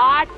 8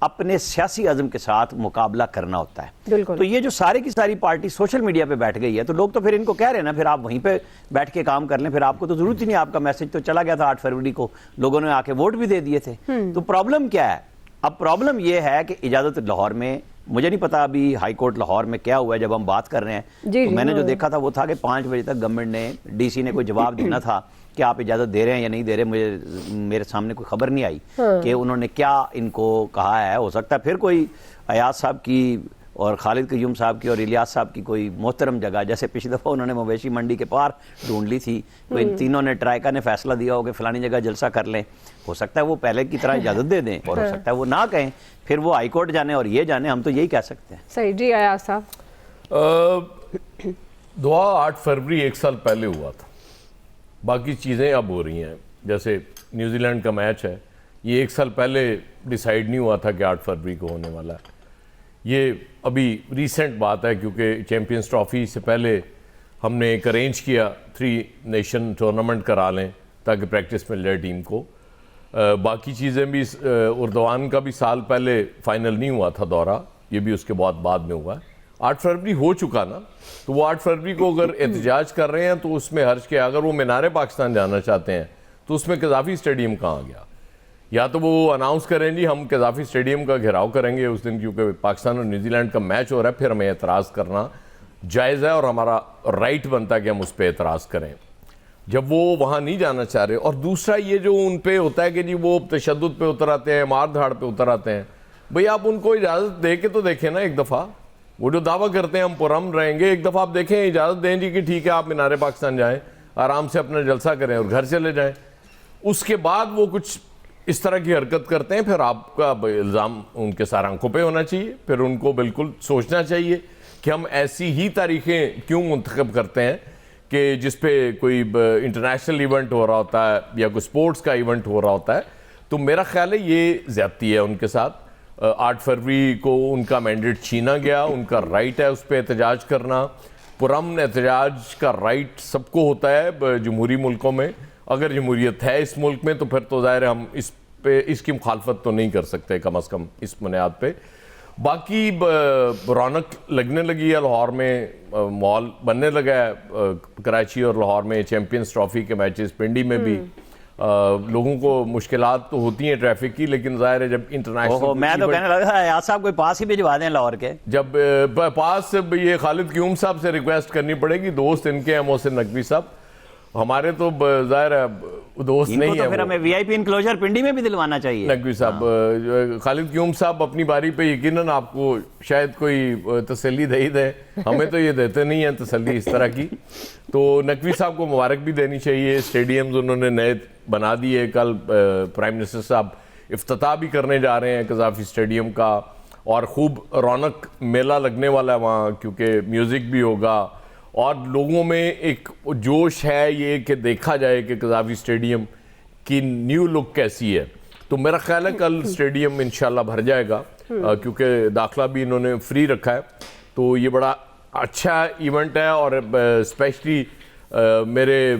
اپنے سیاسی عزم کے ساتھ مقابلہ کرنا ہوتا ہے. بالکل. تو یہ جو سارے کی ساری پارٹی سوشل میڈیا پہ بیٹھ گئی ہے تو لوگ تو پھر ان کو کہہ رہے ہیں نا پھر آپ وہیں پہ بیٹھ کے کام کر لیں, پھر آپ کو تو ضرورت ہی نہیں, آپ کا میسج تو چلا گیا تھا 8 فروری کو, لوگوں نے آ کے ووٹ بھی دے دیے تھے. تو پرابلم کیا ہے؟ اب پرابلم یہ ہے کہ اجازت لاہور میں, مجھے نہیں پتا ابھی ہائی کورٹ لاہور میں کیا ہوا ہے جب ہم بات کر رہے ہیں, تو میں نے جو دیکھا تھا وہ تھا کہ 5 بجے تک گورنمنٹ نے, ڈی سی نے کوئی جواب دینا تھا کہ آپ اجازت دے رہے ہیں یا نہیں دے رہے. میرے سامنے کوئی خبر نہیں آئی کہ انہوں نے کیا ان کو کہا ہے. ہو سکتا ہے پھر کوئی ایاز صاحب کی اور خالد قیوم صاحب کی اور الیاس صاحب کی کوئی محترم جگہ, جیسے پچھلی دفعہ انہوں نے مویشی منڈی کے پار ڈھونڈ لی تھی, کوئی ان تینوں نے ٹرائیکا نے فیصلہ دیا ہو کہ فلانی جگہ جلسہ کر لیں, ہو سکتا ہے وہ پہلے کی طرح اجازت دے دیں اور ہو سکتا ہے وہ نہ کہیں, پھر وہ ہائی کورٹ جانے اور یہ جانے, ہم تو یہی کہہ سکتے ہیں. صحیح. جی ایاز صاحب, دعا 8 فروری 1 سال پہلے ہوا تھا, باقی چیزیں اب ہو رہی ہیں. جیسے نیوزی لینڈ کا میچ ہے, یہ 1 سال پہلے ڈیسائیڈ نہیں ہوا تھا کہ 8 فروری کو ہونے والا ہے. یہ ابھی ریسنٹ بات ہے کیونکہ چیمپئنز ٹرافی سے پہلے ہم نے ایک ارینج کیا 3 نیشن ٹورنامنٹ کرا لیں تاکہ پریکٹس مل جائے ٹیم کو. باقی چیزیں بھی, اردوان کا بھی سال پہلے فائنل نہیں ہوا تھا دورہ, یہ بھی اس کے بعد میں ہوا ہے. 8 فروری ہو چکا نا, تو وہ 8 فروری کو اگر احتجاج کر رہے ہیں تو اس میں حرج کیا. اگر وہ مینار پاکستان جانا چاہتے ہیں تو اس میں قذافی اسٹیڈیم کہاں گیا؟ یا تو وہ اناؤنس کریں جی ہم قذافی اسٹیڈیم کا گھیراؤ کریں گے اس دن کیونکہ پاکستان اور نیوزی لینڈ کا میچ ہو رہا ہے, پھر ہمیں اعتراض کرنا جائز ہے اور ہمارا رائٹ بنتا ہے کہ ہم اس پہ اعتراض کریں جب وہ وہاں نہیں جانا چاہ رہے. اور دوسرا یہ جو ان پہ ہوتا ہے کہ جی وہ تشدد پہ اتر آتے ہیں, مار دھاڑ پہ اتر آتے ہیں, بھئی آپ ان کو اجازت دے کے تو دیکھیں نا ایک دفعہ. وہ جو دعویٰ کرتے ہیں ہم پرامن رہیں گے, ایک دفعہ آپ دیکھیں, اجازت دیں جی کہ ٹھیک ہے آپ مینار پاکستان جائیں, آرام سے اپنا جلسہ کریں اور گھر چلے جائیں. اس کے بعد وہ کچھ اس طرح کی حرکت کرتے ہیں, پھر آپ کا الزام ان کے سارے آنکھوں پہ ہونا چاہیے. پھر ان کو بالکل سوچنا چاہیے کہ ہم ایسی ہی تاریخیں کیوں منتخب کرتے ہیں کہ جس پہ کوئی انٹرنیشنل ایونٹ ہو رہا ہوتا ہے یا کوئی سپورٹس کا ایونٹ ہو رہا ہوتا ہے. تو میرا خیال ہے یہ زیادتی ہے ان کے ساتھ. 8 فروری کو ان کا مینڈیٹ چھینا گیا, ان کا رائٹ ہے اس پہ احتجاج کرنا. پرامن احتجاج کا رائٹ سب کو ہوتا ہے جمہوری ملکوں میں. اگر جمہوریت ہے اس ملک میں تو پھر تو ظاہر ہے ہم اس کی مخالفت تو نہیں کر سکتے کم از کم اس بنیاد پہ. باقی رونق لگنے لگی ہے لاہور میں, مال بننے لگا ہے کراچی اور لاہور میں. چیمپئنز ٹرافی کے میچز پنڈی میں بھی لوگوں کو مشکلات تو ہوتی ہیں ٹریفک کی, لیکن ظاہر ہے جب انٹرنیشنل, میں تو کہنے لگا ایاز صاحب کوئی پاس ہی بھجوا دیں لاہور کے. جب پاس یہ خالد قیوم صاحب سے ریکویسٹ کرنی پڑے گی, دوست ان کے ہیں محسن نقوی صاحب, ہمارے تو ظاہر ہے دوست نہیں ہے. پھر ہمیں وی آئی پی انکلوجر پنڈی میں بھی دلوانا چاہیے. نقوی صاحب, خالد قیوم صاحب اپنی باری پہ یقیناً آپ کو شاید کوئی تسلی دے ہی دیں, ہمیں تو یہ دیتے نہیں ہیں تسلی اس طرح کی. تو نقوی صاحب کو مبارک بھی دینی چاہیے. اسٹیڈیمز انہوں نے نئے بنا دیے. کل پرائم منسٹر صاحب افتتاح بھی کرنے جا رہے ہیں قذافی اسٹیڈیم کا, اور خوب رونق میلہ لگنے والا ہے وہاں کیونکہ میوزک بھی ہوگا اور لوگوں میں ایک جوش ہے یہ کہ دیکھا جائے کہ قذافی اسٹیڈیم کی نیو لک کیسی ہے. تو میرا خیال ہے کل اسٹیڈیم انشاءاللہ بھر جائے گا کیونکہ داخلہ بھی انہوں نے فری رکھا ہے. تو یہ بڑا اچھا ایونٹ ہے اور اسپیشلی میرے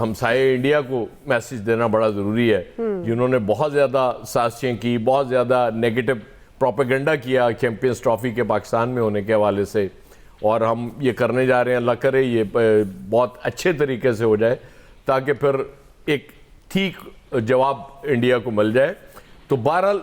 ہمسائے انڈیا کو میسیج دینا بڑا ضروری ہے جنہوں نے بہت زیادہ سازشیں کی, بہت زیادہ نیگیٹو پروپیگنڈا کیا چیمپئنز ٹرافی کے پاکستان میں ہونے کے حوالے سے, اور ہم یہ کرنے جا رہے ہیں. اللہ کرے یہ بہت اچھے طریقے سے ہو جائے تاکہ پھر ایک ٹھیک جواب انڈیا کو مل جائے. تو بہرحال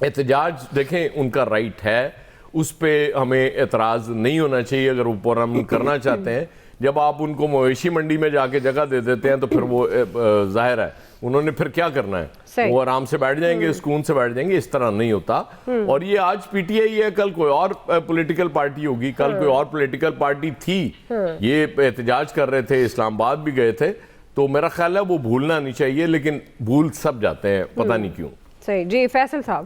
احتجاج دیکھیں ان کا رائٹ ہے, اس پہ ہمیں اعتراض نہیں ہونا چاہیے اگر وہ پرامن کرنا چاہتے ہیں. جب آپ ان کو مویشی منڈی میں جا کے جگہ دے دیتے ہیں تو پھر وہ ظاہر ہے انہوں نے پھر کیا کرنا ہے, وہ آرام سے بیٹھ جائیں گے, سکون سے بیٹھ جائیں گے. اس طرح نہیں ہوتا. اور یہ آج پی ٹی آئی ہے, کل کوئی اور پولیٹیکل پارٹی ہوگی, کل کوئی اور پولیٹیکل پارٹی تھی, یہ احتجاج کر رہے تھے, اسلام آباد بھی گئے تھے. تو میرا خیال ہے وہ بھولنا نہیں چاہیے, لیکن بھول سب جاتے ہیں پتہ نہیں کیوں. صحیح. جی فیصل صاحب.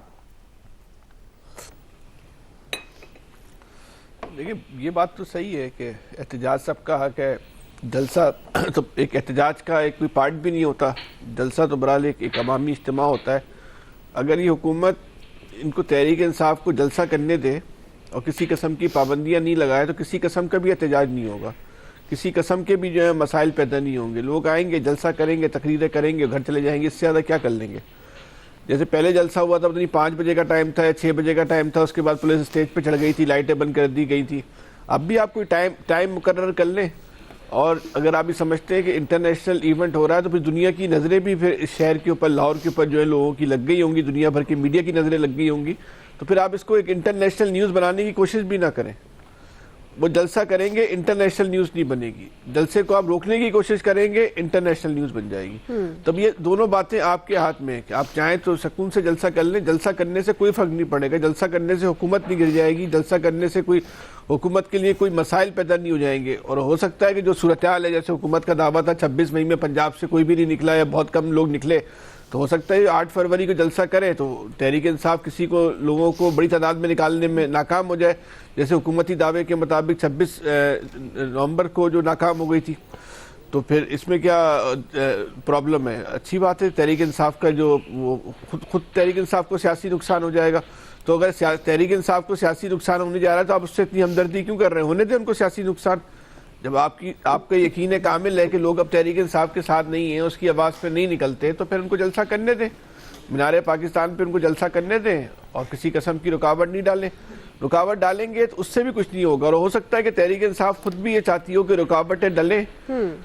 دیکھیں یہ بات تو صحیح ہے کہ احتجاج سب کا حق ہے. جلسہ تو ایک احتجاج کا ایک کوئی پارٹ بھی نہیں ہوتا, جلسہ تو برحال ایک عوامی اجتماع ہوتا ہے. اگر یہ حکومت ان کو تحریک انصاف کو جلسہ کرنے دے اور کسی قسم کی پابندیاں نہیں لگائے تو کسی قسم کا بھی احتجاج نہیں ہوگا, کسی قسم کے بھی جو ہے مسائل پیدا نہیں ہوں گے. لوگ آئیں گے, جلسہ کریں گے, تقریریں کریں گے, گھر چلے جائیں گے, اس سے زیادہ کیا کر لیں گے. جیسے پہلے جلسہ ہوا تھا پتہ نہیں 5 بجے کا ٹائم تھا یا 6 بجے کا ٹائم تھا, اس کے بعد پولیس اسٹیج پہ چڑھ گئی تھی, لائٹیں بند کر دی گئی تھی. اب بھی آپ کوئی ٹائم مقرر کر لیں, اور اگر آپ یہ سمجھتے ہیں کہ انٹرنیشنل ایونٹ ہو رہا ہے تو پھر دنیا کی نظریں بھی پھر اس شہر کے اوپر, لاہور کے اوپر جو ہے لوگوں کی لگ گئی ہوں گی, دنیا بھر کی میڈیا کی نظریں لگ گئی ہوں گی, تو پھر آپ اس کو ایک انٹرنیشنل نیوز بنانے کی کوشش بھی نہ کریں. وہ جلسہ کریں گے انٹرنیشنل نیوز نہیں بنے گی, جلسے کو آپ روکنے کی کوشش کریں گے انٹرنیشنل نیوز بن جائے گی. تب یہ دونوں باتیں آپ کے ہاتھ میں ہیں کہ آپ چاہیں تو سکون سے جلسہ کر لیں, جلسہ کرنے سے کوئی فرق نہیں پڑے گا, جلسہ کرنے سے حکومت نہیں گر جائے گی, جلسہ کرنے سے کوئی حکومت کے لیے کوئی مسائل پیدا نہیں ہو جائیں گے. اور ہو سکتا ہے کہ جو صورتحال ہے, جیسے حکومت کا دعویٰ تھا 26 مئی میں پنجاب سے کوئی بھی نہیں نکلا یا بہت کم لوگ نکلے, تو ہو سکتا ہے 8 فروری کو جلسہ کرے تو تحریک انصاف کسی کو لوگوں کو بڑی تعداد میں نکالنے میں ناکام ہو جائے, جیسے حکومتی دعوے کے مطابق 26 نومبر کو جو ناکام ہو گئی تھی. تو پھر اس میں کیا پرابلم ہے؟ اچھی بات ہے. تحریک انصاف کا جو وہ خود تحریک انصاف کو سیاسی نقصان ہو جائے گا, تو اگر تحریک انصاف کو سیاسی نقصان ہونے جا رہا ہے تو آپ اس سے اتنی ہمدردی کیوں کر رہے ہیں؟ ہونے دیں ان کو سیاسی نقصان. جب آپ کا یقین کامل ہے کہ لوگ اب تحریک انصاف کے ساتھ نہیں ہیں, اس کی آواز پہ نہیں نکلتے, تو پھر ان کو جلسہ کرنے دیں, مینار پاکستان پہ ان کو جلسہ کرنے دیں, اور کسی قسم کی رکاوٹ نہیں ڈالیں. رکاوٹ ڈالیں گے تو اس سے بھی کچھ نہیں ہوگا. اور ہو سکتا ہے کہ تحریک انصاف خود بھی یہ چاہتی ہو کہ رکاوٹیں ڈلیں,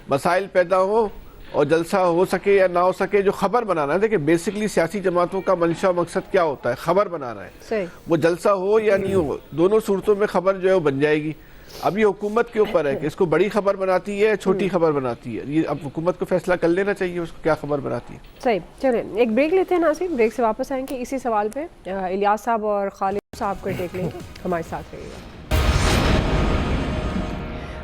مسائل پیدا ہوں, اور جلسہ ہو سکے یا نہ ہو سکے. جو خبر بنانا ہے, دیکھیں بیسکلی سیاسی جماعتوں کا منشا مقصد کیا ہوتا ہے؟ خبر بنانا ہے. وہ جلسہ ہو یا نہیں ہو, دونوں صورتوں میں خبر جو ہے وہ بن جائے گی. اب یہ حکومت کے اوپر ہے کہ اس کو بڑی خبر بناتی ہے, چھوٹی خبر بناتی ہے. یہ اب حکومت کو فیصلہ کر لینا چاہیے اس کو کیا خبر بناتی ہے. صحیح, چلیں ایک بریک لیتے ہیں ناظرین, بریک سے واپس آئیں گے اسی سوال پہ. الیاس صاحب اور خالد صاحب کو ٹیک لیں گے, ہمارے ساتھ رہیے گا.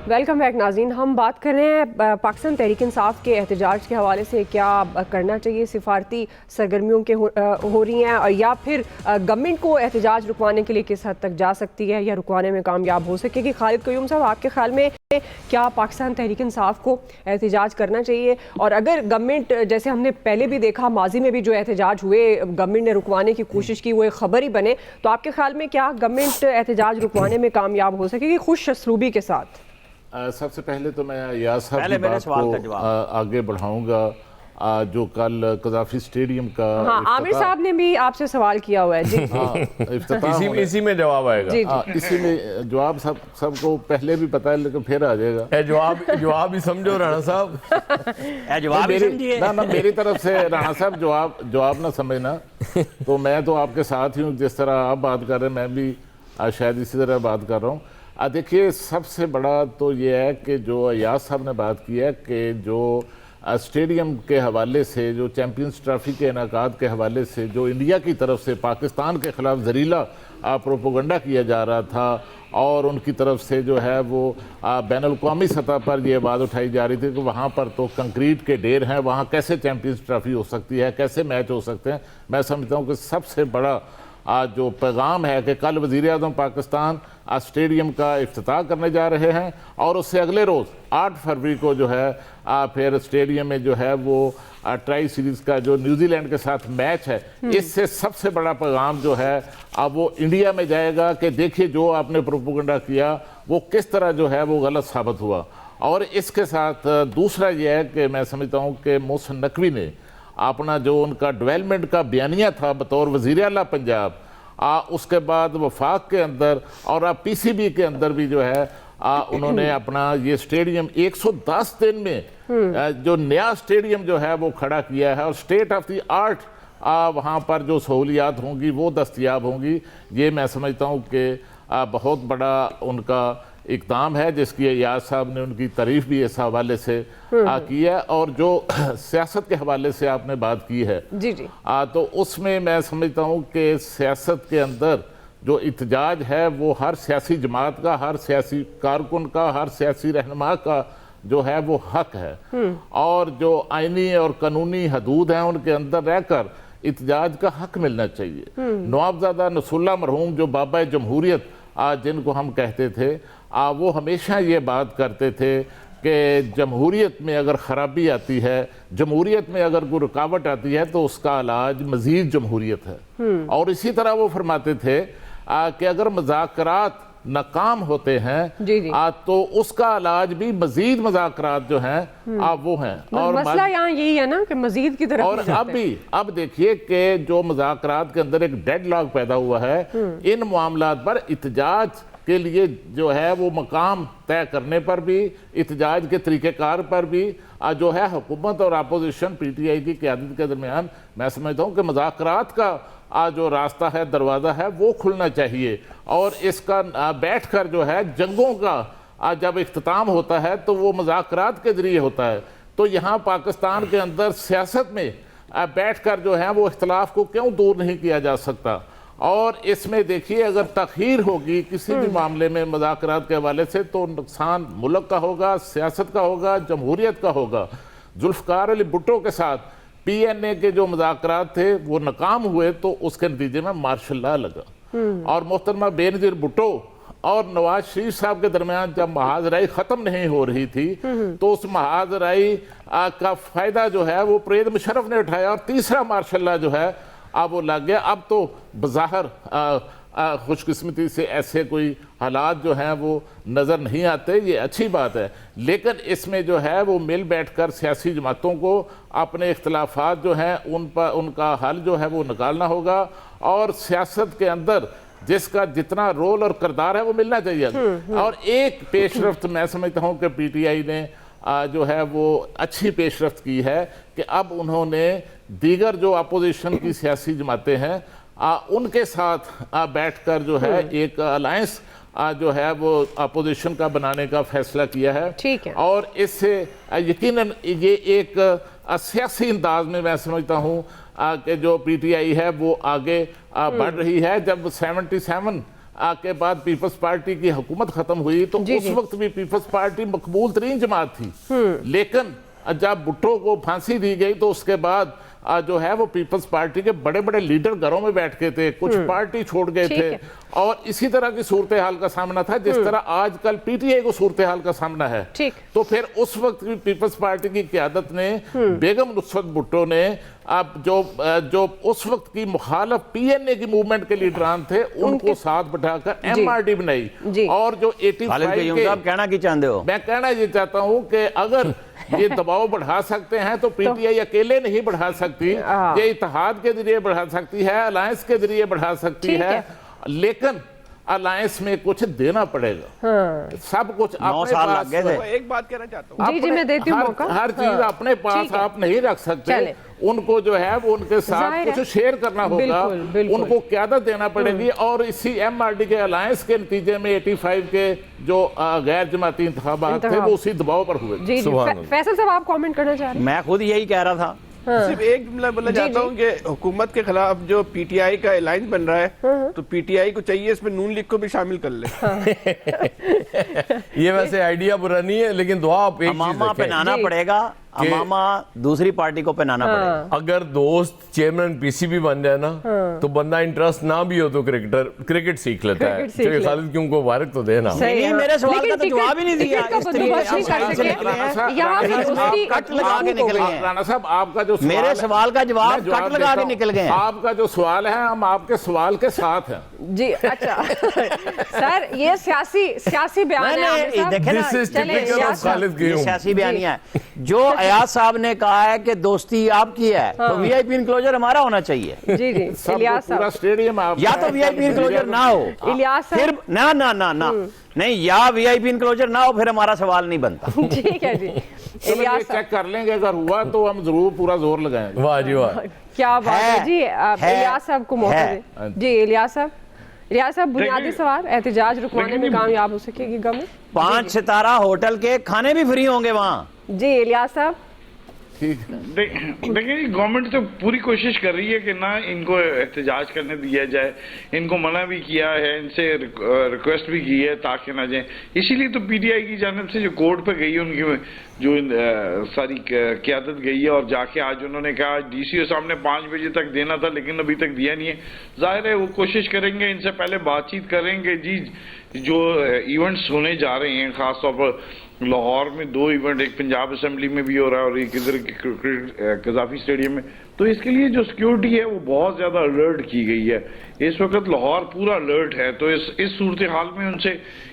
ویلکم بیک ناظرین. ہم بات کر رہے ہیں پاکستان تحریک انصاف کے احتجاج کے حوالے سے کیا کرنا چاہیے, سفارتی سرگرمیوں کے ہو رہی ہیں, اور یا پھر گورنمنٹ کو احتجاج رکوانے کے لیے کس حد تک جا سکتی ہے یا رکوانے میں کامیاب ہو سکے گی. خالد قیوم صاحب, آپ کے خیال میں کیا پاکستان تحریک انصاف کو احتجاج کرنا چاہیے؟ اور اگر گورنمنٹ, جیسے ہم نے پہلے بھی دیکھا ماضی میں بھی جو احتجاج ہوئے گورنمنٹ نے رکوانے کی کوشش کی, وہ ایک خبر ہی بنے, تو آپ کے خیال میں کیا گورنمنٹ احتجاج رکوانے میں کامیاب ہو سکے گی خوش اسلوبی کے ساتھ؟ سب سے پہلے تو میں یاس صاحب کی بات کو آگے بڑھاؤں گا. جو کل قذافی اسٹیڈیم کا عامر صاحب نے بھی آپ سے سوال کیا ہوا ہے. جی اسی میں جواب آئے گا. اسی میں جواب سب کو پہلے بھی پتا ہے, لیکن پھر آ جائے گا. جواب ہی سمجھو رانا صاحب, میری طرف سے رانا صاحب جواب نہ سمجھنا. تو میں تو آپ کے ساتھ ہی ہوں, جس طرح آپ بات کر رہے ہیں میں بھی شاید اسی طرح بات کر رہا ہوں. دیکھیے سب سے بڑا تو یہ ہے کہ جو ایاز صاحب نے بات کی ہے کہ جو اسٹیڈیم کے حوالے سے, جو چیمپئنز ٹرافی کے انعقاد کے حوالے سے جو انڈیا کی طرف سے پاکستان کے خلاف زہریلا پروپیگنڈا کیا جا رہا تھا, اور ان کی طرف سے جو ہے وہ بین الاقوامی سطح پر یہ بات اٹھائی جا رہی تھی کہ وہاں پر تو کنکریٹ کے ڈھیر ہیں, وہاں کیسے چیمپئنز ٹرافی ہو سکتی ہے, کیسے میچ ہو سکتے ہیں. میں سمجھتا ہوں کہ سب سے بڑا جو پیغام ہے کہ کل وزیر اعظم پاکستان اسٹیڈیم کا افتتاح کرنے جا رہے ہیں, اور اس سے اگلے روز 8 فروری کو جو ہے پھر اسٹیڈیم میں جو ہے وہ ٹرائی سیریز کا جو نیوزی لینڈ کے ساتھ میچ ہے, اس سے سب سے بڑا پیغام جو ہے اب وہ انڈیا میں جائے گا کہ دیکھیے جو آپ نے پروپیگنڈا کیا وہ کس طرح جو ہے وہ غلط ثابت ہوا. اور اس کے ساتھ دوسرا یہ ہے کہ میں سمجھتا ہوں کہ محسن نقوی نے اپنا جو ان کا ڈیولپمنٹ کا بیانیہ تھا بطور وزیر اعلیٰ پنجاب, اس کے بعد وفاق کے اندر اور پی سی بی کے اندر بھی جو ہے انہوں نے اپنا یہ اسٹیڈیم 110 دن میں جو نیا اسٹیڈیم جو ہے وہ کھڑا کیا ہے, اور اسٹیٹ آف دی آرٹ وہاں پر جو سہولیات ہوں گی وہ دستیاب ہوں گی. یہ میں سمجھتا ہوں کہ بہت بڑا ان کا اقدام ہے, جس کی ایاز صاحب نے ان کی تعریف بھی اس حوالے سے کی ہے. اور جو سیاست کے حوالے سے آپ نے بات کی ہے تو اس میں میں سمجھتا ہوں کہ سیاست کے اندر جو احتجاج ہے وہ ہر سیاسی جماعت کا, ہر سیاسی کارکن کا, ہر سیاسی رہنما کا جو ہے وہ حق ہے, اور جو آئینی اور قانونی حدود ہیں ان کے اندر رہ کر احتجاج کا حق ملنا چاہیے. نوابزادہ نصر اللہ مرحوم جو بابا جمہوریت جن کو ہم کہتے تھے, وہ ہمیشہ یہ بات کرتے تھے کہ جمہوریت میں اگر خرابی آتی ہے, جمہوریت میں اگر کوئی رکاوٹ آتی ہے تو اس کا علاج مزید جمہوریت ہے. اور اسی طرح وہ فرماتے تھے کہ اگر مذاکرات ناکام ہوتے ہیں جی جی تو اس کا علاج بھی مزید مذاکرات جو ہیں وہ ہیں. اور مسئلہ یہاں یہی ہے نا کہ مزید کی طرف اور اب دیکھیے کہ جو مذاکرات کے اندر ایک ڈیڈ لاک پیدا ہوا ہے ان معاملات پر احتجاج کے لیے جو ہے وہ مقام طے کرنے پر بھی, احتجاج کے طریقہ کار پر بھی جو ہے حکومت اور اپوزیشن پی ٹی آئی کی قیادت کے درمیان میں سمجھتا ہوں کہ مذاکرات کا جو راستہ ہے, دروازہ ہے, وہ کھلنا چاہیے. اور اس کا بیٹھ کر جو ہے جنگوں کا جب اختتام ہوتا ہے تو وہ مذاکرات کے ذریعے ہوتا ہے. تو یہاں پاکستان کے اندر سیاست میں بیٹھ کر جو ہے وہ اختلاف کو کیوں دور نہیں کیا جا سکتا؟ اور اس میں دیکھیے اگر تاخیر ہوگی کسی بھی معاملے میں مذاکرات کے حوالے سے تو نقصان ملک کا ہوگا, سیاست کا ہوگا, جمہوریت کا ہوگا. ذوالفقار علی بھٹو کے ساتھ پی این اے کے جو مذاکرات تھے وہ ناکام ہوئے تو اس کے نتیجے میں مارشل لا لگا, اور محترمہ بینظیر بھٹو اور نواز شریف صاحب کے درمیان جب محاذ رائی ختم نہیں ہو رہی تھی تو اس محاذ رائی کا فائدہ جو ہے وہ پرویز مشرف نے اٹھایا, اور تیسرا مارشل لا جو ہے اب وہ لگ گیا. اب تو بظاہر خوش قسمتی سے ایسے کوئی حالات جو ہیں وہ نظر نہیں آتے, یہ اچھی بات ہے. لیکن اس میں جو ہے وہ مل بیٹھ کر سیاسی جماعتوں کو اپنے اختلافات جو ہیں ان کا حل جو ہے وہ نکالنا ہوگا, اور سیاست کے اندر جس کا جتنا رول اور کردار ہے وہ ملنا چاہیے. اور ایک پیش رفت میں سمجھتا ہوں کہ پی ٹی آئی نے جو ہے وہ اچھی پیش رفت کی ہے کہ اب انہوں نے دیگر جو اپوزیشن کی سیاسی جماعتیں ہیں ان کے ساتھ بیٹھ کر جو ہے ایک الائنس جو ہے وہ اپوزیشن کا بنانے کا فیصلہ کیا ہے. اور اس سے یقیناً یہ ایک سیاسی انداز میں میں سمجھتا ہوں کہ جو پی ٹی آئی ہے وہ آگے بڑھ رہی ہے. جب 77 کے بعد پیپلز پارٹی کی حکومت ختم ہوئی تو اس وقت بھی پیپلز پارٹی مقبول ترین جماعت تھی, لیکن جب بھٹو کو پھانسی دی گئی تو اس کے بعد جو ہے وہ پیپلز پارٹی کے بڑے بڑے لیڈر گھروں میں بیٹھ کے تھے, کچھ پارٹی چھوڑ گئے تھے, اور اسی طرح کی صورتحال کا سامنا تھا جس طرح آج کل پی ٹی آئی کو صورتحال کا سامنا ہے. تو پھر اس وقت بھی پیپلز پارٹی کی قیادت نے بیگم نصرت بھٹو نے اب جو اس وقت کی مخالف پی این اے کی موومنٹ کے لیڈران تھے ان کو ساتھ بٹھا کر ایم آر ڈی بنائی. اور جو 85 کے کہنا کی چاہتے ہو, میں کہنا یہ چاہتا ہوں کہ اگر یہ دباؤ بڑھا سکتے ہیں تو پی ٹی آئی اکیلے نہیں بڑھا سکتی, یہ اتحاد کے ذریعے بڑھا سکتی ہے, الائنس کے ذریعے بڑھا سکتی ہے, لیکن الائنس میں کچھ دینا پڑے گا. سب کچھ اپنے پاس, ایک بات کہنا چاہتا ہوں, جی میں دیتی ہوں موقع, ہر چیز اپنے پاس آپ نہیں رکھ سکتے, ان کو جو ہے وہ ان کے ساتھ کچھ شیئر کرنا ہوگا, ان کو قیادت دینا پڑے گی. اور اسی ایم آر ڈی کے الائنس کے نتیجے میں 85 کے جو غیر جماعتی انتخابات تھے وہ اسی دباؤ پر ہوئے. جی فیصل صاحب آپ کامنٹ کرنا چاہ رہے ہیں؟ میں خود یہی کہہ رہا تھا, صرف ایک جملہ بولنا چاہتا ہوں کہ حکومت کے خلاف جو پی ٹی آئی کا الائنس بن رہا ہے تو پی ٹی آئی کو چاہیے اس میں نون لیگ کو بھی شامل کر لے. یہ ویسے آئیڈیا برا نہیں ہے, لیکن دعا آپ ایک چیز امامہ پہنانا پڑے گا, امامہ دوسری پارٹی کو پہنانا پڑے گا. اگر دوست چیئرمین پی سی بی بن جائے نا تو بندہ انٹرسٹ نہ بھی ہو تو کرکٹ سیکھ لیتا ہے. چاہیے خالد کیوں کو مبارک تو دینا. نہیں, میرے سوال کا تو جواب ہی نہیں دیا. کٹ لگا کے نکل گئے. رانا صاحب آپ کا جو میرے سوال کا جواب کٹ لگا کے نکل گئے. آپ کا جو سوال ہے ہم آپ کے سوال کے ساتھ ہیں. جی اچھا سر یہ سیاسی بیان ہے, سیاسی بیانیہ ہے. جو ایاز صاحب نے کہا ہے کہ دوستی آپ کی ہے تو وی آئی پی انکلوجر ہمارا ہونا چاہیے. جی جی الیاس پورا اسٹیڈیم یا تو وی آئی پی انکلوجر نہ ہو, پھر نہ نہیں, یا وی آئی پی انکلوجر نہ ہو, پھر ہمارا سوال نہیں بنتا. ٹھیک ہے جی, الیاس چیک کر لیں گے, اگر ہوا تو ہم ضرور پورا زور لگائیں گے. واہ جی واہ, کیا بات ہے. جی الیاس صاحب کو موقع دیں. جی الیاس صاحب بنیادی سوال, احتجاج رکوانے میں کامیاب ہو سکے گی گورنمنٹ؟ 5 ستارہ ہوٹل کے کھانے بھی فری ہوں گے وہاں. جی الیاس صاحب. دیکھیں جی, گورنمنٹ تو پوری کوشش کر رہی ہے کہ نہ ان کو احتجاج کرنے دیا جائے, ان کو منع بھی کیا ہے, ان سے ریکویسٹ بھی کی ہے تاکہ نہ جائیں. اسی لیے تو پی ٹی آئی کی جانب سے جو کورٹ پہ گئی ہے, ان کی جو ساری قیادت گئی ہے, اور جا کے آج انہوں نے کہا ڈی سی او صاحب نے 5 بجے تک دینا تھا لیکن ابھی تک دیا نہیں ہے. ظاہر ہے وہ کوشش کریں گے, ان سے پہلے بات چیت کریں گے. جی جو ایونٹس ہونے جا رہے ہیں, خاص طور پر لاہور میں 2 ایونٹ, ایک پنجاب اسمبلی میں بھی ہو رہا ہے اور ایک ادھر قذافی اسٹیڈیم میں, تو اس کے لیے جو سیکیورٹی ہے وہ بہت زیادہ الرٹ کی گئی ہے. اس وقت لاہور پورا الرٹ ہے. تو اس صورتحال میں ان سے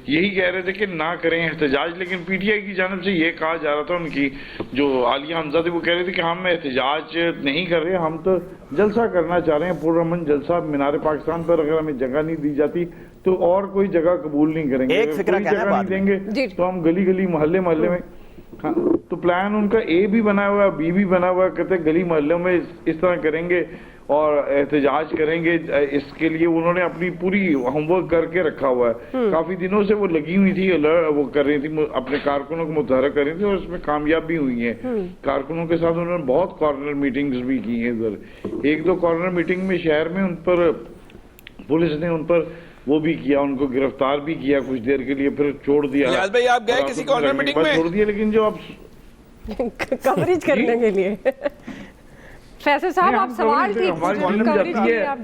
یہی کہہ رہے تھے کہ نہ کریں احتجاج, لیکن پی ٹی آئی کی جانب سے یہ کہا جا رہا تھا, ان کی جو عالیہ حمزہ تھی وہ کہہ رہے تھے کہ ہم احتجاج نہیں کر رہے, ہم تو جلسہ کرنا چاہ رہے ہیں, پرامن جلسہ مینار پاکستان پر. اگر ہمیں جگہ نہیں دی جاتی تو اور کوئی جگہ قبول نہیں کریں گے, ایک فکرہ کوئی جگہ نہیں دیں گے تو ہم گلی گلی محلے محلے میں. تو پلان ان کا اے بھی بنا ہوا ہے, بی بھی بنا ہوا ہے, کہتے ہیں گلی محلوں میں اس طرح کریں گے اور احتجاج کریں گے. اس کے لیے انہوں نے اپنی پوری ہوم ورک کر کے رکھا ہوا ہے. کافی دنوں سے وہ لگی ہوئی تھی, وہ کر رہی تھی, اپنے کارکنوں کو متحرک کر رہی تھی, اور اس میں کامیاب بھی ہوئی ہیں. کارکنوں کے ساتھ انہوں نے بہت کارنر میٹنگز بھی کی ہیں. ادھر 1-2 کارنر میٹنگ میں شہر میں ان پر پولیس نے ان پر وہ بھی کیا, ان کو گرفتار بھی کیا کچھ دیر کے لیے, پھر چھوڑ دیا. یاد بھائی آپ گئے کسی کارنر میٹنگ میں؟ چھوڑ دیا, لیکن جو اب کوریج کرنے کے لیے فیصل صاحب آپ سوال ٹھیک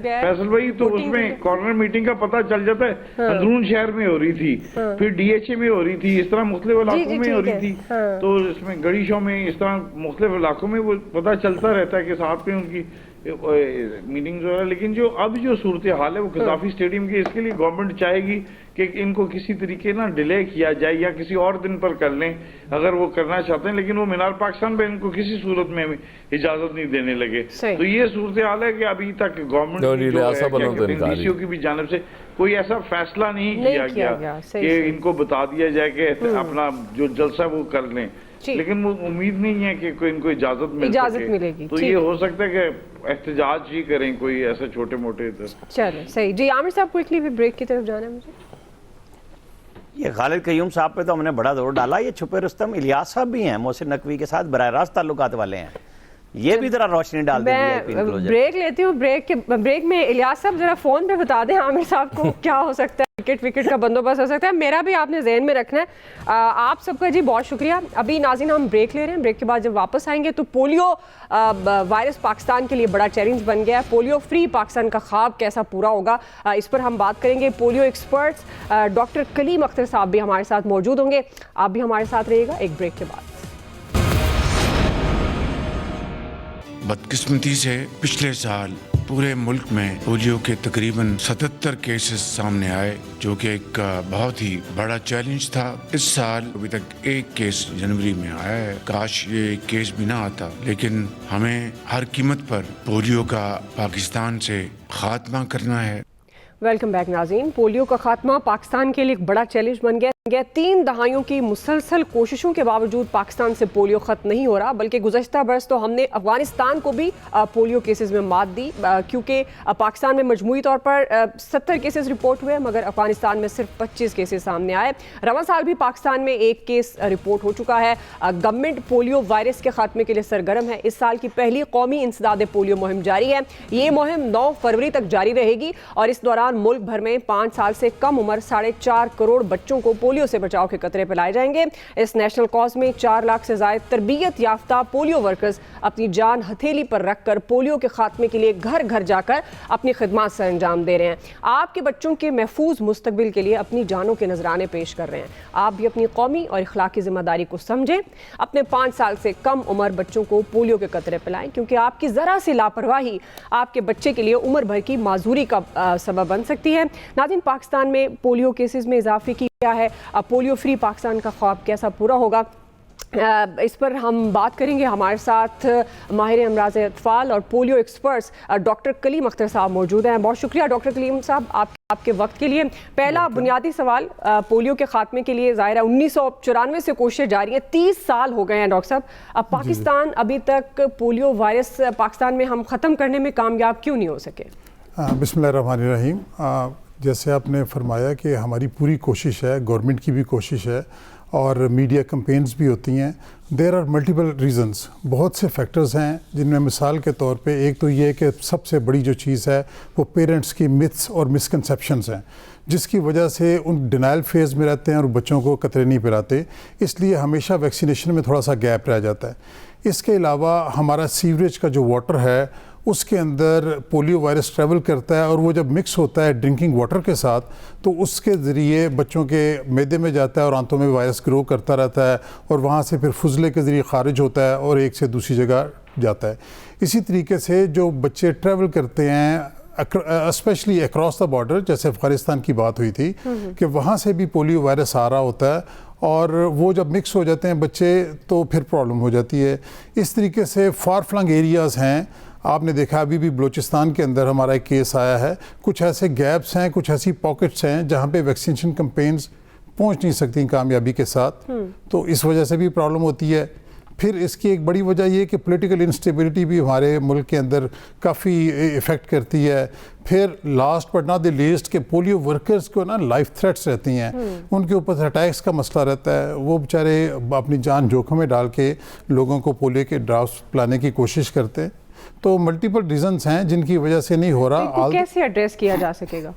فیصل بھائی, تو اس میں کارنر میٹنگ کا پتہ چل جاتا ہے. اندرون شہر میں ہو رہی تھی, پھر ڈی ایچ اے میں ہو رہی تھی, اس طرح مختلف علاقوں میں ہو رہی تھی. تو اس میں گڑی شو میں اس طرح مختلف علاقوں میں وہ پتہ چلتا رہتا ہے کہ ساتھ میں ان کی میٹنگز وغیرہ. لیکن جو اب جو صورتحال ہے وہ قذافی اسٹیڈیم کی, اس کے لیے گورنمنٹ چاہے گی کہ ان کو کسی طریقے نہ ڈیلے کیا جائے یا کسی اور دن پر کر لیں اگر وہ کرنا چاہتے ہیں, لیکن وہ مینار پاکستان پہ ان کو کسی صورت میں اجازت نہیں دینے لگے. تو یہ صورتحال ہے کہ ابھی تک گورنمنٹ کی بھی جانب سے کوئی ایسا فیصلہ نہیں کیا گیا کہ ان کو بتا دیا جائے کہ اپنا جو جلسہ وہ کر لیں, لیکن وہ امید نہیں ہے کہ کوئی ان کو اجازت ملے گی. تو یہ ہو سکتا ہے کہ احتجاج ہی کریں کوئی ایسے چھوٹے موٹے. چلیں صحیح. جی عامر صاحب کوئکلی بھی بریک کی طرف جانا ہے مجھے. یہ خالد قیوم صاحب پہ تو ہم نے بڑا زور ڈالا, یہ چھپے رستم الیاس صاحب بھی ہیں, محسن نقوی کے ساتھ براہ راست تعلقات والے ہیں, یہ بھی ذرا روشنی ڈال دیں. بریک لیتی ہوں, بریک میں الیاس صاحب ذرا فون پہ بتا دیں عامر صاحب کو کیا ہو سکتا ہے, وکٹ کا بندوبست ہو سکتا ہے. میرا بھی آپ نے ذہن میں رکھنا ہے. آپ سب کا جی بہت شکریہ. ابھی ناظرین ہم بریک لے رہے ہیں, بریک کے بعد جب واپس آئیں گے تو پولیو وائرس پاکستان کے لیے بڑا چیلنج بن گیا ہے. پولیو فری پاکستان کا خواب کیسا پورا ہوگا, اس پر ہم بات کریں گے. پولیو ایکسپرٹس ڈاکٹر کلیم اختر صاحب بھی ہمارے ساتھ موجود ہوں گے. آپ بھی ہمارے ساتھ رہیے گا ایک بریک کے بعد. بدقسمتی سے پچھلے سال پورے ملک میں پولیو کے تقریباً 77 کیسز سامنے آئے, جو کہ ایک بہت ہی بڑا چیلنج تھا. اس سال ابھی تک ایک کیس جنوری میں آیا ہے. کاش یہ ایک کیس بھی نہ آتا, لیکن ہمیں ہر قیمت پر پولیو کا پاکستان سے خاتمہ کرنا ہے. ویلکم بیک ناظرین. پولیو کا خاتمہ پاکستان کے لیے ایک بڑا چیلنج بن گیا. 3 دہائیوں کی مسلسل کوششوں کے باوجود پاکستان سے پولیو ختم نہیں ہو رہا, بلکہ گزشتہ برس تو ہم نے افغانستان کو بھی پولیو کیسز میں مات دی, کیونکہ پاکستان میں مجموعی طور پر 70 کیسز رپورٹ ہوئے, مگر افغانستان میں صرف 25 کیسز سامنے آئے. رواں سال بھی پاکستان میں 1 کیس رپورٹ ہو چکا ہے. گورنمنٹ پولیو وائرس کے خاتمے کے لیے سرگرم ہے. اس سال کی پہلی قومی انسداد پولیو مہم جاری ہے. یہ مہم 9 فروری تک جاری رہے گی, اور اس دوران ملک بھر میں 5 سال سے کم عمر 4.5 کروڑ بچوں کو پولیو سے بچاؤ کے قطرے پلائے جائیں گے. اس نیشنل کاز میں 4 لاکھ سے زائد تربیت یافتہ پولیو ورکرز اپنی جان ہتھیلی پر رکھ کر پولیو کے خاتمے کے لیے گھر گھر جا کر اپنی خدمات سر انجام دے رہے ہیں. آپ کے بچوں کے محفوظ مستقبل کے لیے اپنی جانوں کے نذرانے پیش کر رہے ہیں. آپ بھی اپنی قومی اور اخلاقی ذمہ داری کو سمجھیں, اپنے 5 سال سے کم عمر بچوں کو پولیو کے قطرے پلائیں, کیونکہ آپ کی ذرا سی لاپرواہی آپ کے بچے کے لیے عمر بھر کی معذوری کا سبب بن سکتی ہے. ناظرین, پاکستان میں پولیو کیسز میں اضافے کی کیا ہے, پولیو فری پاکستان کا خواب کیسا پورا ہوگا, اس پر ہم بات کریں گے. ہمارے ساتھ ماہر امراض اطفال اور پولیو ایکسپرٹس ڈاکٹر کلیم اختر صاحب موجود ہیں. بہت شکریہ ڈاکٹر کلیم صاحب آپ کے وقت کے لیے. پہلا بنیادی سوال, پولیو کے خاتمے کے لیے ظاہر ہے 1994 سے کوششیں جاری ہیں, 30 سال ہو گئے ہیں ڈاکٹر صاحب. اب پاکستان ابھی تک پولیو وائرس پاکستان میں ہم ختم کرنے میں کامیاب کیوں نہیں ہو سکے؟ بسم اللہ الرحمن الرحیم. جیسے آپ نے فرمایا کہ ہماری پوری کوشش ہے, گورنمنٹ کی بھی کوشش ہے, اور میڈیا کمپینز بھی ہوتی ہیں. دیر آر ملٹیپل ریزنز, بہت سے فیکٹرز ہیں جن میں مثال کے طور پہ ایک تو یہ کہ سب سے بڑی جو چیز ہے وہ پیرنٹس کی متھس اور مسکنسیپشنز ہیں, جس کی وجہ سے ان ڈینائل فیز میں رہتے ہیں اور بچوں کو قطرے نہیں پلاتے. اس لیے ہمیشہ ویکسینیشن میں تھوڑا سا گیپ رہ جاتا ہے. اس کے علاوہ ہمارا سیوریج کا جو واٹر ہے اس کے اندر پولیو وائرس ٹریول کرتا ہے, اور وہ جب مکس ہوتا ہے ڈرنکنگ واٹر کے ساتھ تو اس کے ذریعے بچوں کے معدے میں جاتا ہے اور آنتوں میں وائرس گرو کرتا رہتا ہے, اور وہاں سے پھر فضلے کے ذریعے خارج ہوتا ہے اور ایک سے دوسری جگہ جاتا ہے. اسی طریقے سے جو بچے ٹریول کرتے ہیں اسپیشلی اکراس دا بارڈر، جیسے افغانستان کی بات ہوئی تھی کہ وہاں سے بھی پولیو وائرس آ رہا ہوتا ہے اور وہ جب مکس ہو جاتے ہیں بچے تو پھر پرابلم ہو جاتی ہے. اس طریقے سے فار فلنگ ایریاز ہیں، آپ نے دیکھا ابھی بھی بلوچستان کے اندر ہمارا ایک کیس آیا ہے. کچھ ایسے گیپس ہیں، کچھ ایسی پاکٹس ہیں جہاں پہ ویکسینیشن کمپینز پہنچ نہیں سکتی کامیابی کے ساتھ، تو اس وجہ سے بھی پرابلم ہوتی ہے. پھر اس کی ایک بڑی وجہ یہ کہ پولیٹیکل انسٹیبلٹی بھی ہمارے ملک کے اندر کافی افیکٹ کرتی ہے. پھر last but not the least کہ پولیو ورکرز کو نا لائف تھریٹس رہتی ہیں، ان کے اوپر اٹیکس کا مسئلہ رہتا ہے. وہ بیچارے اپنی جان جوکھم میں ڈال کے لوگوں کو پولیو کے ڈراپس پلانے کی کوشش کرتے ہیں. تو ملٹیپل ریزنز ہیں جن کی وجہ سے نہیں ہو رہا. کیسے ایڈریس کیا جا سکے گا؟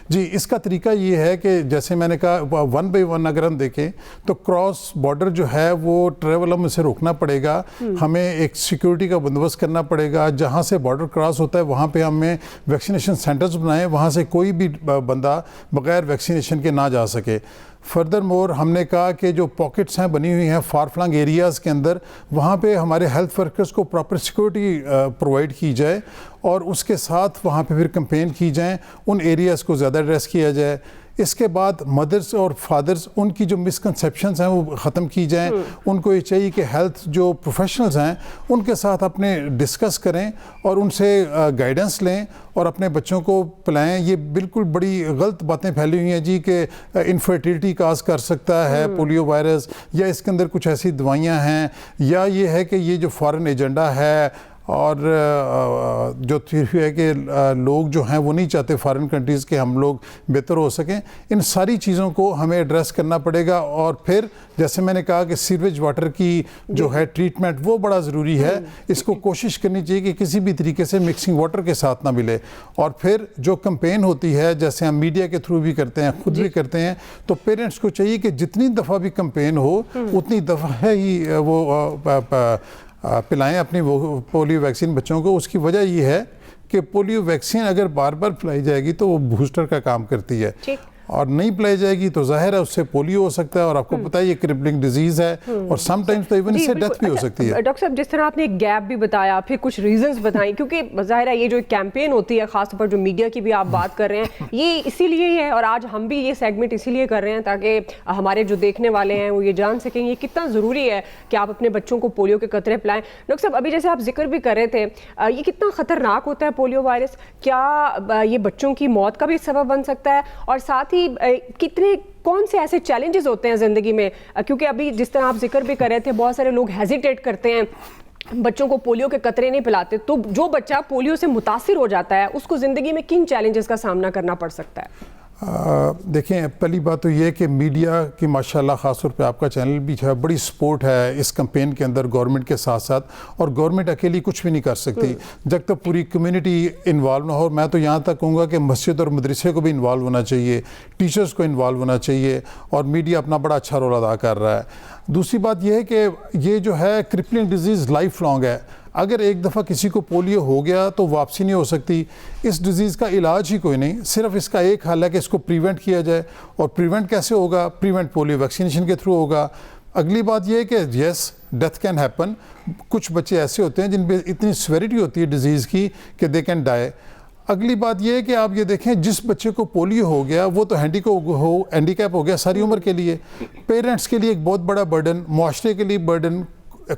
جی اس کا طریقہ یہ ہے کہ جیسے میں نے کہا 1 by 1 اگر ہم دیکھیں تو کراس بارڈر جو ہے وہ ٹریول ہم اسے روکنا پڑے گا. ہمیں ایک سیکیورٹی کا بندوبست کرنا پڑے گا. جہاں سے بارڈر کراس ہوتا ہے وہاں پہ ہمیں ویکسینیشن سینٹرز بنائیں، وہاں سے کوئی بھی بندہ بغیر ویکسینیشن کے نہ جا سکے. فردر مور ہم نے کہا کہ جو پاکٹس ہیں بنی ہوئی ہیں فار فلنگ ایریاز کے اندر، وہاں پہ ہمارے ہیلتھ ورکرز کو پراپر سیکورٹی پرووائڈ کی جائے اور اس کے ساتھ وہاں پہ پھر کمپین کی جائیں، ان ایریاز کو زیادہ ایڈریس کیا جائے. اس کے بعد مدرز اور فادرز ان کی جو مسکنسیپشنز ہیں وہ ختم کی جائیں. ان کو یہ چاہیے کہ ہیلتھ جو پروفیشنلز ہیں ان کے ساتھ اپنے ڈسکس کریں اور ان سے گائیڈنس لیں اور اپنے بچوں کو پلائیں. یہ بالکل بڑی غلط باتیں پھیلی ہوئی ہیں جی کہ انفرٹیلٹی کاز کر سکتا ہے پولیو وائرس، یا اس کے اندر کچھ ایسی دوائیاں ہیں، یا یہ ہے کہ یہ جو فارن ایجنڈا ہے اور جو تھیوری ہے کہ لوگ جو ہیں وہ نہیں چاہتے فارن کنٹریز کے ہم لوگ بہتر ہو سکیں. ان ساری چیزوں کو ہمیں ایڈریس کرنا پڑے گا. اور پھر جیسے میں نے کہا کہ سیوریج واٹر کی جو ہے ٹریٹمنٹ وہ بڑا ضروری ہے. اس کو کوشش کرنی چاہیے کہ کسی بھی طریقے سے مکسنگ واٹر کے ساتھ نہ ملے. اور پھر جو کمپین ہوتی ہے جیسے ہم میڈیا کے تھرو بھی کرتے ہیں، خود بھی کرتے ہیں، تو پیرنٹس کو چاہیے کہ جتنی دفعہ بھی کمپین ہو اتنی دفعہ ہی وہ پلائیں اپنی پولیو ویکسین بچوں کو. اس کی وجہ یہ ہے کہ پولیو ویکسین اگر بار بار پلائی جائے گی تو وہ بوسٹر کا کام کرتی ہے، اور نہیں پلائی جائے گی تو ظاہر ہے اس سے پولیو ہو سکتا ہے، اور آپ کو پتہ ہے یہ کرپلنگ ڈیزیز ہے اور سم ٹائمز تو ایون اس سے ڈیتھ بھی ہو سکتی ہے. ڈاکٹر صاحب جس طرح آپ نے ایک گیپ بھی بتایا، پھر کچھ ریزنز بتائیں، کیونکہ ظاہر ہے یہ جو کیمپین ہوتی ہے خاص طور پر جو میڈیا کی بھی آپ بات کر رہے ہیں، یہ اسی لیے ہی ہے اور آج ہم بھی یہ سیگمنٹ اسی لیے کر رہے ہیں تاکہ ہمارے جو دیکھنے والے ہیں وہ یہ جان سکیں یہ کتنا ضروری ہے کہ آپ اپنے بچوں کو پولیو کے قطرے پلائیں. ڈاکٹر صاحب ابھی جیسے آپ ذکر بھی کر رہے تھے یہ کتنا خطرناک ہوتا ہے پولیو وائرس، کیا یہ بچوں کی موت کا بھی سبب بن سکتا ہے، اور ساتھ ہی کون سے ایسے چیلنجز ہوتے ہیں زندگی میں، کیونکہ ابھی جس طرح آپ ذکر بھی کر رہے تھے بہت سارے لوگ ہیزیٹیٹ کرتے ہیں، بچوں کو پولیو کے قطرے نہیں پلاتے، تو جو بچہ پولیو سے متاثر ہو جاتا ہے اس کو زندگی میں کن چیلنجز کا سامنا کرنا پڑ سکتا ہے؟ دیکھیں پہلی بات تو یہ کہ میڈیا کی ماشاءاللہ خاص طور پہ آپ کا چینل بھی ہے، بڑی سپورٹ ہے اس کمپین کے اندر گورنمنٹ کے ساتھ ساتھ، اور گورنمنٹ اکیلی کچھ بھی نہیں کر سکتی جب تک پوری کمیونٹی انوالو نہ ہو. میں تو یہاں تک کہوں گا کہ مسجد اور مدرسے کو بھی انوالو ہونا چاہیے، ٹیچرز کو انوالو ہونا چاہیے، اور میڈیا اپنا بڑا اچھا رول ادا کر رہا ہے. دوسری بات یہ ہے کہ یہ جو ہے کرپلنگ ڈیزیز لائف لانگ ہے. اگر ایک دفعہ کسی کو پولیو ہو گیا تو واپسی نہیں ہو سکتی. اس ڈیزیز کا علاج ہی کوئی نہیں، صرف اس کا ایک حل ہے کہ اس کو پریونٹ کیا جائے. اور پریونٹ کیسے ہوگا؟ پریونٹ پولیو ویکسینیشن کے تھرو ہوگا. اگلی بات یہ ہے کہ یس ڈیتھ کین ہیپن. کچھ بچے ایسے ہوتے ہیں جن پہ اتنی سیویرٹی ہوتی ہے ڈیزیز کی کہ دے کین ڈائی. اگلی بات یہ ہے کہ آپ یہ دیکھیں جس بچے کو پولیو ہو گیا وہ تو ہینڈی کیپ ہو گیا ساری عمر کے لیے. پیرنٹس کے لیے ایک بہت بڑا برڈن، معاشرے کے لیے برڈن،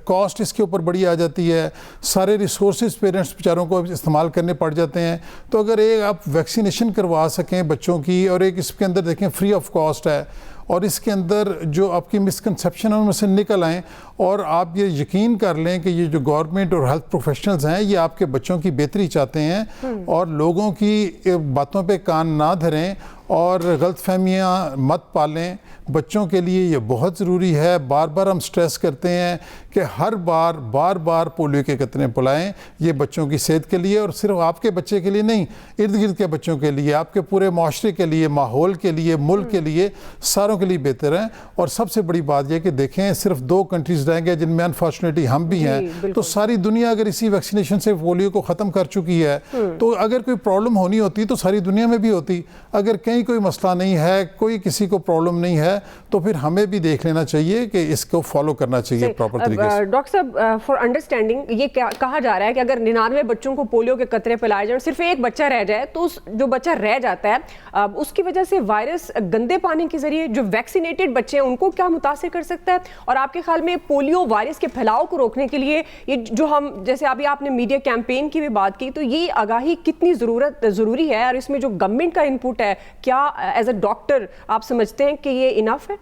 کاسٹ اس کے اوپر بڑی آ جاتی ہے، سارے ریسورسز پیرنٹس بیچاروں کو استعمال کرنے پڑ جاتے ہیں. تو اگر ایک آپ ویکسینیشن کروا سکیں بچوں کی، اور ایک اس کے اندر دیکھیں فری آف کاسٹ ہے، اور اس کے اندر جو آپ کی مسکنسیپشن ان میں سے نکل آئیں، اور آپ یہ یقین کر لیں کہ یہ جو گورنمنٹ اور ہیلتھ پروفیشنلز ہیں یہ آپ کے بچوں کی بہتری چاہتے ہیں اور لوگوں کی باتوں پہ کان نہ دھریں اور غلط فہمیاں مت پالیں. بچوں کے لیے یہ بہت ضروری ہے. بار بار ہم سٹریس کرتے ہیں کہ ہر بار پولیو کے قطرے پلائیں. یہ بچوں کی صحت کے لیے، اور صرف آپ کے بچے کے لیے نہیں، ارد گرد کے بچوں کے لیے، آپ کے پورے معاشرے کے لیے، ماحول کے لیے، ملک کے لیے، ساروں کے لیے بہتر ہے. اور سب سے بڑی بات یہ کہ دیکھیں صرف 2 کنٹریز رہیں گے جن میں انفارچونیٹلی ہم بھی ہیں، تو ساری دنیا اگر اسی ویکسینیشن سے پولیو کو ختم کر چکی ہے تو اگر کوئی پرابلم ہونی ہوتی تو ساری دنیا میں بھی ہوتی. اگر کہیں کہیں کوئی مسئلہ نہیں ہے, کوئی کسی کو پرابلم نہیں ہے, تو پھر ہمیں بھی دیکھ لینا چاہیے کہ اس کو فالو کرنا چاہیے پراپر طریقے سے. ڈاکٹر صاحب فار انڈرسٹینڈنگ یہ کہا جا رہا ہے کہ اگر 99 بچوں کو پولیو کے قطرے پلائے جائیں, صرف ایک بچہ رہ جائے, تو جو بچہ رہ جاتا ہے اس کی وجہ سے وائرس گندے پانی کے ذریعے جو ویکسینیٹڈ بچے ہیں ان کو کیا متاثر کر سکتا ہے؟ اور آپ کے خیال میں پولیو وائرس کے پھیلاؤ کو روکنے کے لیے یہ جو ہم جیسے ابھی آپ نے میڈیا کیمپین کی بھی بات کی, تو یہ آگاہی کتنی ضروری ہے, اور اس میں جو گورنمنٹ کا انپٹ ہے کیا ایز اے ڈاکٹر آپ سمجھتے ہیں کہ یہ انف ہے؟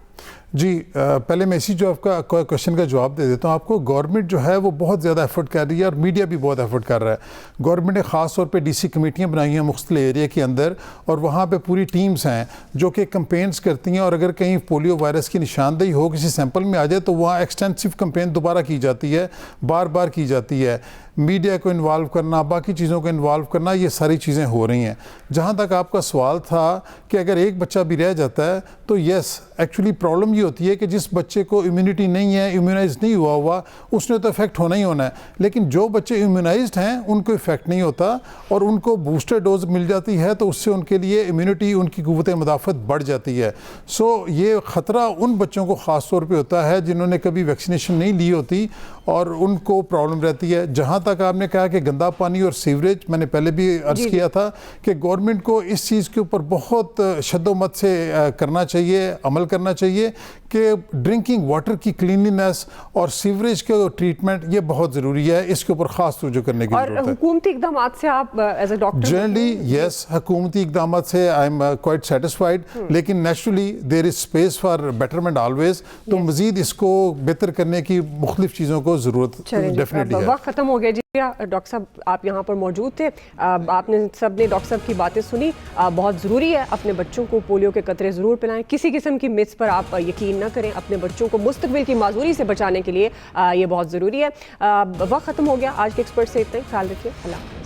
جی پہلے میں اسی جو آپ کا کوشچن کا جواب دے دیتا ہوں آپ کو. گورنمنٹ جو ہے وہ بہت زیادہ ایفرٹ کر رہی ہے, اور میڈیا بھی بہت ایفرٹ کر رہا ہے. گورنمنٹ نے خاص طور پہ ڈی سی کمیٹیاں بنائی ہیں مختلف ایریا کے اندر, اور وہاں پہ پوری ٹیمز ہیں جو کہ کمپینز کرتی ہیں, اور اگر کہیں پولیو وائرس کی نشاندہی ہو کسی سیمپل میں آ جائے تو وہاں ایکسٹینسو کمپین دوبارہ کی جاتی ہے, بار بار کی جاتی ہے. میڈیا کو انوالو کرنا, باقی چیزوں کو انوالو کرنا, یہ ساری چیزیں ہو رہی ہیں. جہاں تک آپ کا سوال تھا کہ اگر ایک بچہ بھی رہ جاتا ہے تو یس ایکچولی پرابلم یہ ہوتی ہے کہ جس بچے کو امیونٹی نہیں ہے, امیونائز نہیں ہوا اس نے تو افیکٹ ہونا ہی ہونا ہے, لیکن جو بچے امیونائزڈ ہیں ان کو افیکٹ نہیں ہوتا, اور ان کو بوسٹر ڈوز مل جاتی ہے تو اس سے ان کے لیے امیونٹی, ان کی قوت مدافعت بڑھ جاتی ہے. سو یہ خطرہ ان بچوں کو خاص طور پہ ہوتا ہے جنہوں نے کبھی ویکسینیشن نہیں لی ہوتی, اور ان کو پرابلم رہتی ہے. جہاں تک آپ نے کہا کہ گندا پانی اور سیوریج, میں نے پہلے بھی عرض کیا تھا کہ گورنمنٹ کو اس چیز کے اوپر بہت شد و مت سے کرنا چاہیے, عمل کرنا چاہیے کہ ڈرنکنگ واٹر کی کلیننس اور سیوریج کے ٹریٹمنٹ یہ بہت ضروری ہے, اس کے اوپر خاص توجہ کرنے کی ضرورت ہے. اور حکومتی اقدامات سے آپ ایز اے ڈاکٹر جنرلی یس, حکومتی اقدامات سے آئی ایم کوائٹ سیٹسفائڈ, لیکن naturally there is space for betterment always, تو مزید اس کو بہتر کرنے کی مختلف چیزوں کو ضرورت ڈیفینیٹلی ہے. وقت ختم ہو گیا جی. ڈاکٹر صاحب آپ یہاں پر موجود تھے, آپ نے سب نے ڈاکٹر صاحب کی باتیں سنی. بہت ضروری ہے اپنے بچوں کو پولیو کے قطرے ضرور پلائیں, کسی قسم کی متس پر آپ یقین نہ کریں, اپنے بچوں کو مستقبل کی معذوری سے بچانے کے لیے یہ بہت ضروری ہے. وقت ختم ہو گیا, آج کے ایکسپرٹ سے اتنا ہی. خیال رکھیے, اللہ حافظ.